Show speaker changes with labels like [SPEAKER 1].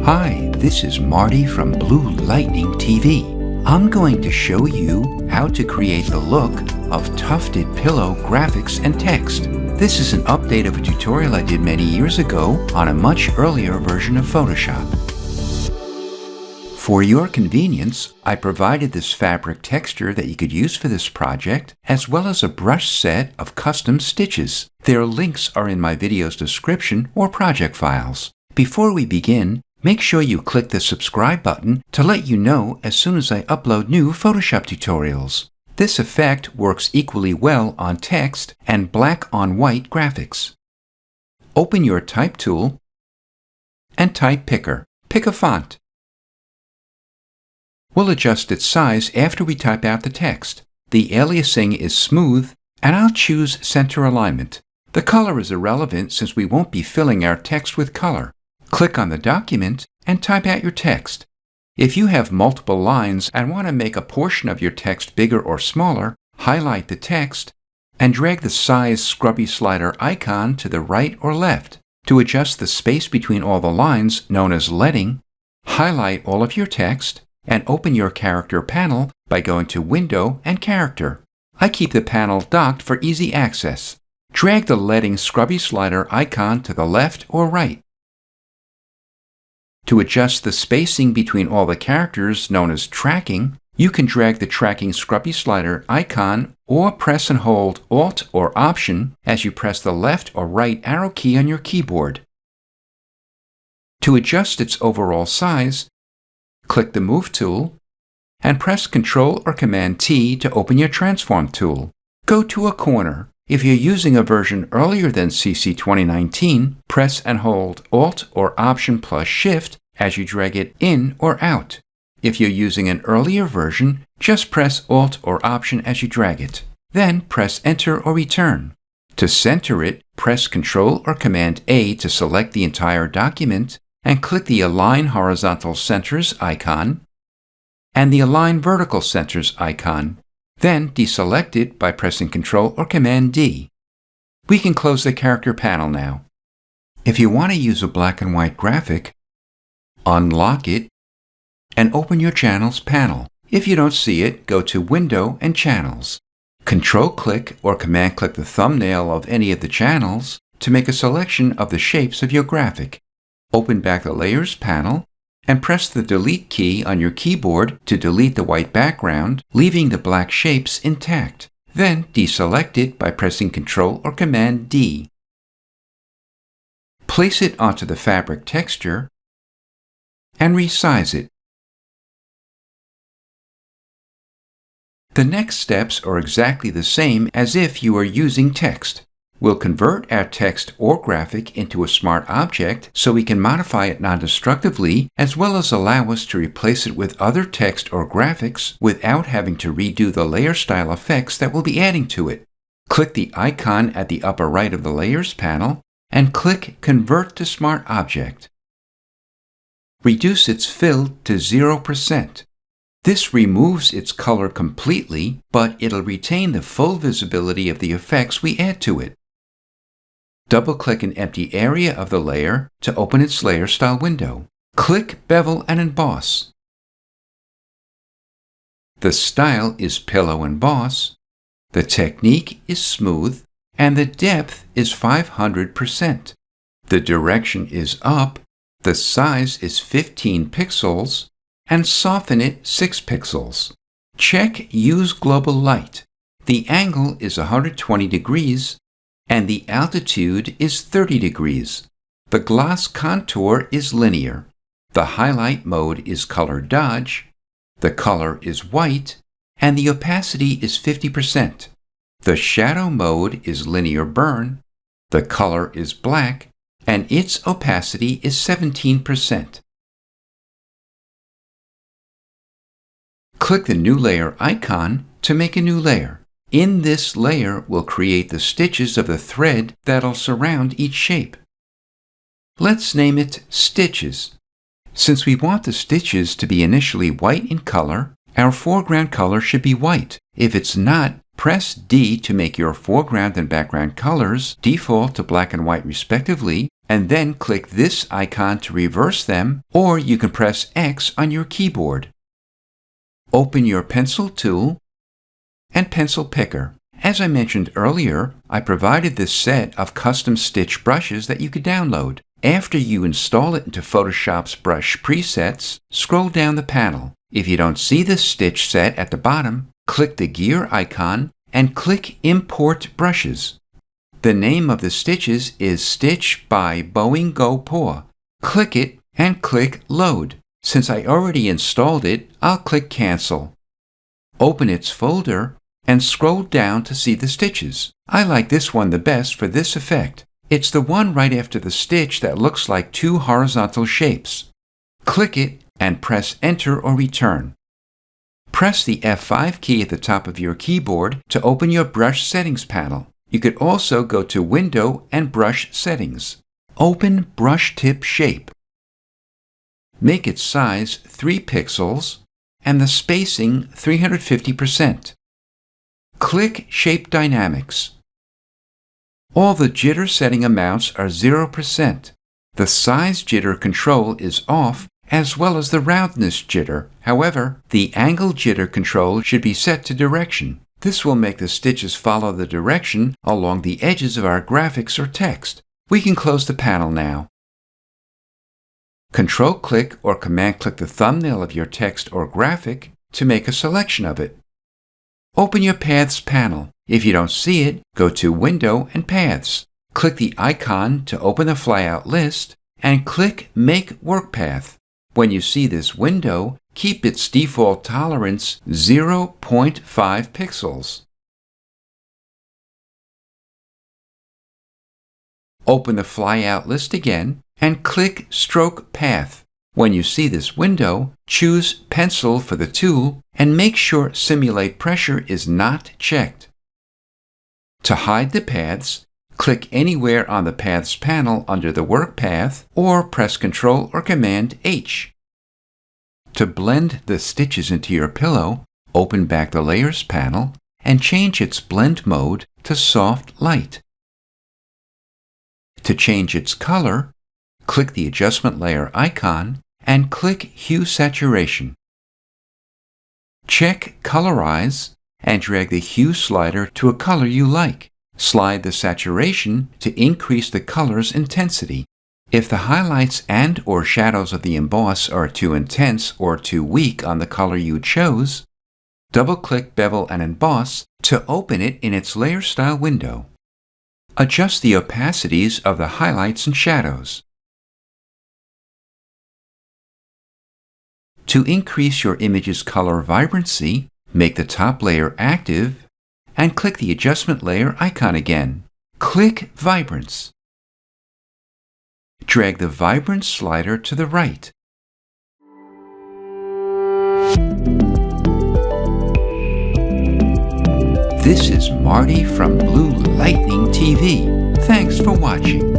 [SPEAKER 1] Hi, this is Marty from Blue Lightning TV. I'm going to show you how to create the look of tufted pillow graphics and text. This is an update of a tutorial I did many years ago on a much earlier version of Photoshop. For your convenience, I provided this fabric texture that you could use for this project, as well as a brush set of custom stitches. Their links are in my video's description or project files. Before we begin, make sure you click the subscribe button to let you know as soon as I upload new Photoshop tutorials. This effect works equally well on text and black on white graphics. Open your Type tool and Type Picker. Pick a font. We'll adjust its size after we type out the text. The aliasing is smooth, and I'll choose center alignment. The color is irrelevant since we won't be filling our text with color. Click on the document and type out your text. If you have multiple lines and want to make a portion of your text bigger or smaller, highlight the text and drag the size scrubby slider icon to the right or left. To adjust the space between all the lines, known as leading, highlight all of your text and open your character panel by going to Window and Character. I keep the panel docked for easy access. Drag the leading scrubby slider icon to the left or right. To adjust the spacing between all the characters, known as tracking, you can drag the tracking scrubby slider icon or press and hold Alt or Option as you press the left or right arrow key on your keyboard. To adjust its overall size, click the Move tool and press Ctrl or Command T to open your Transform tool. Go to a corner. If you're using a version earlier than CC 2019, press and hold Alt or Option plus Shift as you drag it in or out. If you're using an earlier version, just press Alt or Option as you drag it. Then press Enter or Return. To center it, press Ctrl or Command A to select the entire document and click the Align Horizontal Centers icon and the Align Vertical Centers icon. Then deselect it by pressing Ctrl or Command D. We can close the character panel now. If you want to use a black and white graphic, unlock it and open your Channels panel. If you don't see it, go to Window and Channels. Control-click or Command-click the thumbnail of any of the channels to make a selection of the shapes of your graphic. Open back the Layers panel and press the Delete key on your keyboard to delete the white background, leaving the black shapes intact. Then deselect it by pressing Ctrl or Command D. Place it onto the fabric texture and resize it. The next steps are exactly the same as if you were using text. We'll convert our text or graphic into a smart object so we can modify it non-destructively, as well as allow us to replace it with other text or graphics without having to redo the layer style effects that we'll be adding to it. Click the icon at the upper right of the Layers panel and click Convert to Smart Object. Reduce its fill to 0%. This removes its color completely, but it'll retain the full visibility of the effects we add to it. Double-click an empty area of the layer to open its layer style window. Click Bevel and Emboss. The style is Pillow Emboss, the technique is Smooth, and the depth is 500%. The direction is up, the size is 15 pixels, and soften it 6 pixels. Check Use Global Light. The angle is 120 degrees, and the altitude is 30 degrees. The gloss contour is linear. The highlight mode is Color Dodge. The color is white, and the opacity is 50%. The shadow mode is Linear Burn. The color is black, and its opacity is 17%. Click the New Layer icon to make a new layer. In this layer, we'll create the stitches of the thread that'll surround each shape. Let's name it Stitches. Since we want the stitches to be initially white in color, our foreground color should be white. If it's not, Press D to make your foreground and background colors default to black and white respectively, and then click this icon to reverse them, or you can press X on your keyboard. Open your pencil tool and pencil picker. As I mentioned earlier, I provided this set of custom stitch brushes that you could download. After you install it into Photoshop's brush presets, scroll down the panel. If you don't see this stitch set at the bottom, click the gear icon and click Import Brushes. The name of the stitches is Stitch by Boeing Go Paw. Click it and click Load. Since I already installed it, I'll click Cancel. Open its folder and scroll down to see the stitches. I like this one the best for this effect. It's the one right after the stitch that looks like two horizontal shapes. Click it and press Enter or Return. Press the F5 key at the top of your keyboard to open your brush settings panel. You could also go to Window and Brush Settings. Open Brush Tip Shape. Make its size 3 pixels and the spacing 350%. Click Shape Dynamics. All the jitter setting amounts are 0%. The size jitter control is off, as well as the roundness jitter. However, the angle jitter control should be set to direction. This will make the stitches follow the direction along the edges of our graphics or text. We can close the panel now. Control-click or Command-click the thumbnail of your text or graphic to make a selection of it. Open your Paths panel. If you don't see it, go to Window and Paths. Click the icon to open the flyout list and click Make Work Path. When you see this window, keep its default tolerance 0.5 pixels. Open the flyout list again and click Stroke Path. When you see this window, choose Pencil for the tool and make sure Simulate Pressure is not checked. To hide the paths, click anywhere on the Paths panel under the Work Path or press Ctrl or Command H. To blend the stitches into your pillow, open back the Layers panel and change its blend mode to Soft Light. To change its color, click the Adjustment Layer icon and click Hue Saturation. Check Colorize and drag the hue slider to a color you like. Slide the saturation to increase the color's intensity. If the highlights and/or shadows of the emboss are too intense or too weak on the color you chose, double-click Bevel and Emboss to open it in its Layer Style window. Adjust the opacities of the highlights and shadows. To increase your image's color vibrancy, make the top layer active and click the Adjustment Layer icon again. Click Vibrance. Drag the Vibrance slider to the right. This is Marty from Blue Lightning TV. Thanks for watching.